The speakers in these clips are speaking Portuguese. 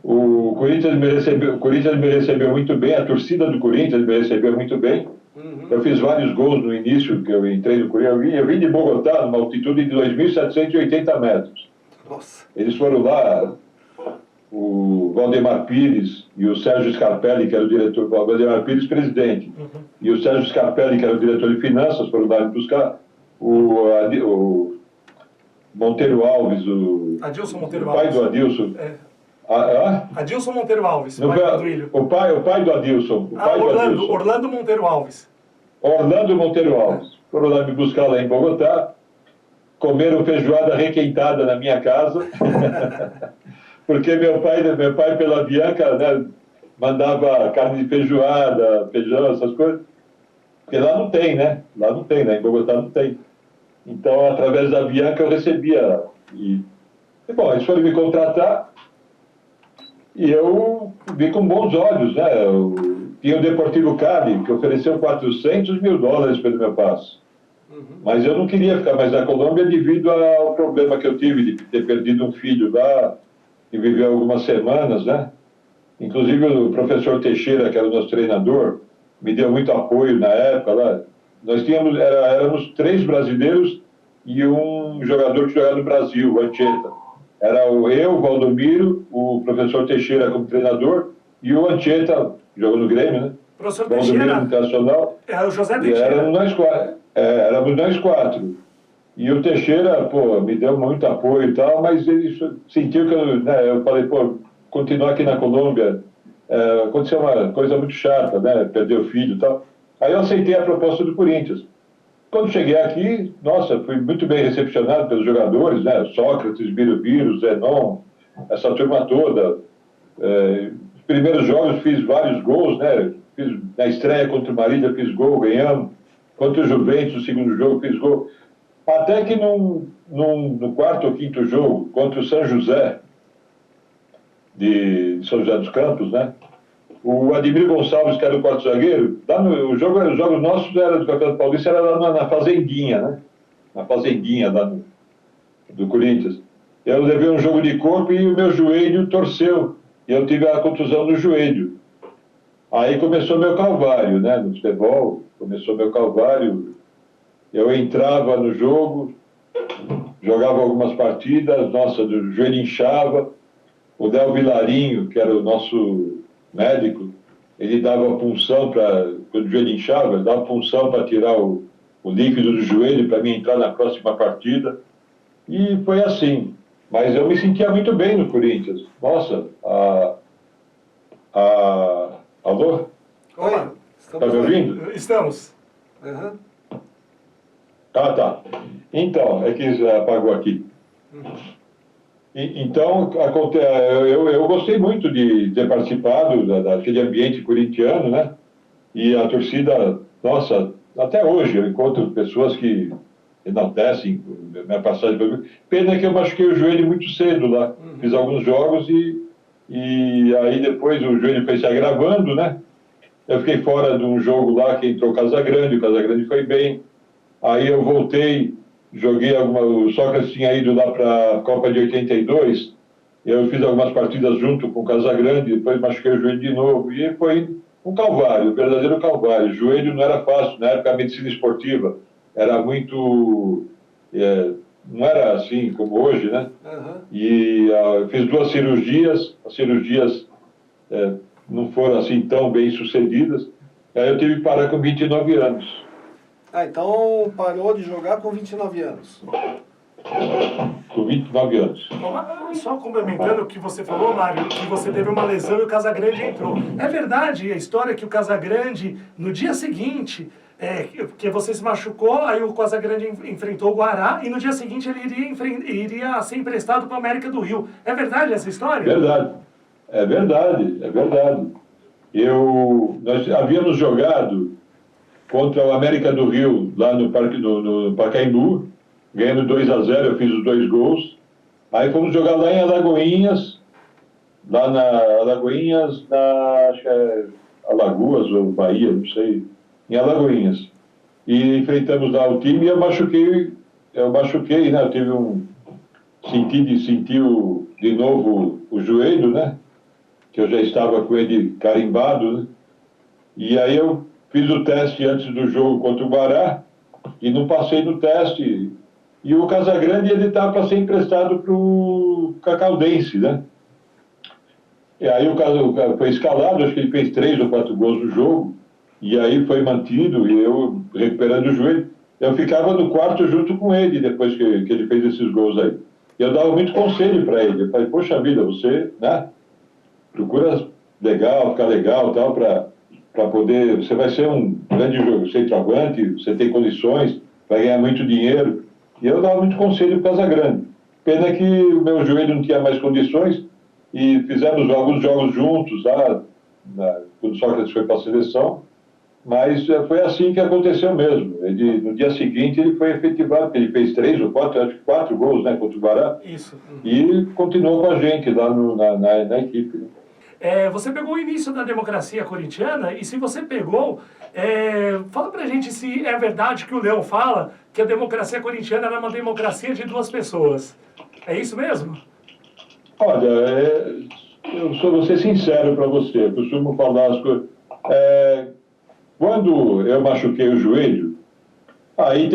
O Corinthians me recebeu muito bem, a torcida do Corinthians me recebeu muito bem. Eu fiz vários gols no início, que eu entrei no Corinthians. Eu vim de Bogotá, numa altitude de 2.780 metros. Nossa. Eles foram lá, o Valdemar Pires e o Sérgio Scarpelli, que era o diretor, o Valdemar Pires, presidente, e o Sérgio Scarpelli, que era o diretor de finanças, foram lá me buscar. O Monteiro Alves, Adilson Monteiro o pai Alves. do Adilson. Adilson Monteiro Alves, pai do Duílio. O pai do Adilson. Orlando Monteiro Alves. Orlando Monteiro Alves. Foram lá me buscar lá em Bogotá, comeram feijoada requentada na minha casa, porque meu pai pela Bianca, né, mandava carne de feijoada, feijão, essas coisas, porque lá não tem, né? Lá não tem, né? Em Bogotá não tem. Então, através da Bianca, eu recebia. Bom, eles foram me contratar e eu vi com bons olhos, né? Tinha o Deportivo Cali, que ofereceu $400 mil pelo meu passe. Mas eu não queria ficar mais na Colômbia devido ao problema que eu tive de ter perdido um filho lá, que viveu algumas semanas, né? Inclusive o professor Teixeira, que era o nosso treinador, me deu muito apoio na época lá. Nós éramos 3 brasileiros e um jogador que jogava no Brasil, o Anchieta. Era eu, o Valdomiro, o professor Teixeira como treinador e o Anchieta, jogou no Grêmio, né? Professor Valdomiro Teixeira. Internacional. É o José Teixeira. Éramos nós 4. E o Teixeira, pô, me deu muito apoio e tal, mas ele sentiu que eu falei, pô, continuar aqui na Colômbia, aconteceu uma coisa muito chata, né? Perder o filho e tal. Aí eu aceitei a proposta do Corinthians. Quando cheguei aqui, nossa, fui muito bem recepcionado pelos jogadores, né? Sócrates, Birubiru, Zenon, essa turma toda. Os primeiros jogos fiz vários gols, né? Na estreia contra o Marília fiz gol, ganhamos. Contra o Juventus, no segundo jogo, fiz gol. Até que no 4º ou 5º jogo, contra o São José, de São José dos Campos, né? O Ademir Gonçalves, que era o quarto zagueiro, os jogos nossos era do Campeonato Paulista, era lá na Fazendinha, né? Na Fazendinha lá do Corinthians. Eu levei um jogo de corpo e o meu joelho torceu. E eu tive a contusão no joelho. Aí começou meu calvário, né? No futebol, começou meu calvário. Eu entrava no jogo, jogava algumas partidas, nossa, o joelho inchava. O Del Vilarinho, que era o nosso médico, ele dava punção quando o joelho inchava, ele dava punção para tirar o líquido do joelho para mim entrar na próxima partida. E foi assim. Mas eu me sentia muito bem no Corinthians. Nossa, alô? Oi, Está me ouvindo? Estamos. Tá. Então, é que apagou aqui. Então, eu gostei muito de ter participado daquele ambiente corintiano, né? E a torcida, nossa, até hoje eu encontro pessoas que enaltecem minha passagem por mim. Pena que eu machuquei o joelho muito cedo lá. Fiz alguns jogos e aí depois o joelho foi se agravando, né? Eu fiquei fora de um jogo lá que entrou o Casagrande foi bem. Aí eu voltei, joguei o Sócrates tinha ido lá para a Copa de 82, eu fiz algumas partidas junto com o Casagrande, depois machuquei o joelho de novo, e foi um calvário, um verdadeiro calvário. O joelho não era fácil, na época a medicina esportiva era muito... não era assim como hoje, né? E fiz 2 cirurgias, as cirurgias não foram assim tão bem sucedidas, aí eu tive que parar com 29 anos. Então parou de jogar com 29 anos. Com 29 anos. Só complementando o que você falou, Mário, que você teve uma lesão e o Casagrande entrou. É verdade a história que o Casagrande, no dia seguinte, que você se machucou, aí o Casagrande enfrentou o Guará e no dia seguinte ele iria ser emprestado para a América do Rio. É verdade essa história? É verdade. Nós havíamos jogado contra o América do Rio, lá no Pacaembu, ganhando 2-0, eu fiz os 2 gols. Aí fomos jogar lá em Alagoinhas, acho que é Alagoas ou Bahia, não sei, em Alagoinhas. E enfrentamos lá o time e eu machuquei, né? Eu tive senti de novo o joelho, né? Que eu já estava com ele carimbado, né? E aí eu fiz o teste antes do jogo contra o Guará e não passei no teste. E o Casagrande, ele estava para ser emprestado para o Cacaudense, né? E aí o cara foi escalado, acho que ele fez 3 ou 4 gols no jogo, e aí foi mantido, e eu recuperando o joelho, eu ficava no quarto junto com ele, depois que ele fez esses gols aí. E eu dava muito conselho para ele, eu falei, poxa vida, você, né, procura legal, ficar legal, tal, para poder, você vai ser um grande centroavante, você tem condições, vai ganhar muito dinheiro. E eu dava muito conselho para o Casagrande. Pena que o meu joelho não tinha mais condições, e fizemos alguns jogos juntos lá, quando o Sócrates foi para a seleção, mas foi assim que aconteceu mesmo. Ele, no dia seguinte ele foi efetivado, ele fez 3 ou 4, acho que 4 gols, né, contra o Guará. Isso. E continuou com a gente lá na equipe. Você pegou o início da democracia corintiana, e se você pegou, fala pra gente se é verdade que o Leão fala que a democracia corintiana era uma democracia de 2 pessoas. É isso mesmo? Olha, vou ser sincero para você, eu costumo falar as coisas. Quando eu machuquei o joelho, aí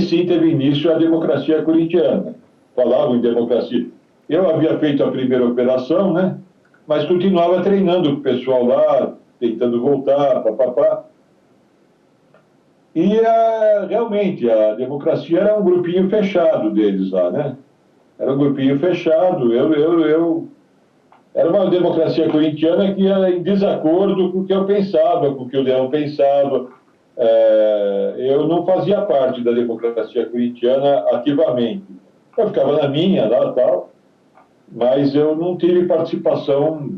sim teve início a democracia corintiana. Falavam em democracia. Eu havia feito a primeira operação, né? Mas continuava treinando com o pessoal lá, tentando voltar, papapá. E realmente a democracia era um grupinho fechado deles lá, né? Era um grupinho fechado. Era uma democracia corintiana que era em desacordo com o que eu pensava, com o que o Leão pensava. Eu não fazia parte da democracia corintiana ativamente. Eu ficava na minha lá, tal, mas eu não tive participação,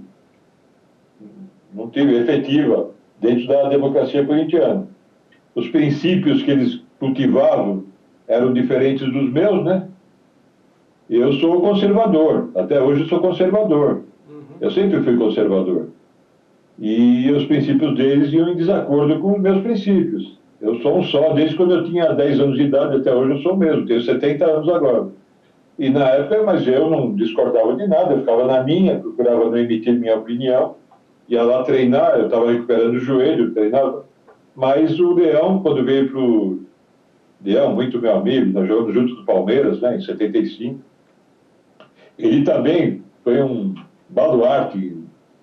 não tive efetiva dentro da democracia corintiana. Os princípios que eles cultivavam eram diferentes dos meus, né? Eu sou conservador, até hoje sou conservador. Eu sempre fui conservador. E os princípios deles iam em desacordo com os meus princípios. Eu sou um só, desde quando eu tinha 10 anos de idade, até hoje eu sou o mesmo, tenho 70 anos agora. E na época, mas eu não discordava de nada, eu ficava na minha, procurava não emitir minha opinião, ia lá treinar, eu estava recuperando o joelho, treinava. Mas o Leão, quando veio para o... Leão, muito meu amigo, nós jogamos juntos no Palmeiras, né, em 75, ele também foi um baluarte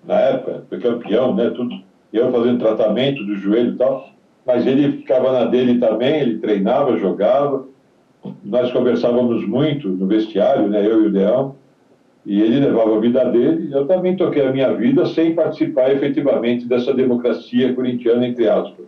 na época, foi campeão, né, tudo. Eu fazendo tratamento do joelho e tal, mas ele ficava na dele também, ele treinava, jogava, nós conversávamos muito no vestiário, né, eu e o Leão, e ele levava a vida dele, eu também toquei a minha vida sem participar efetivamente dessa democracia corintiana, entre aspas.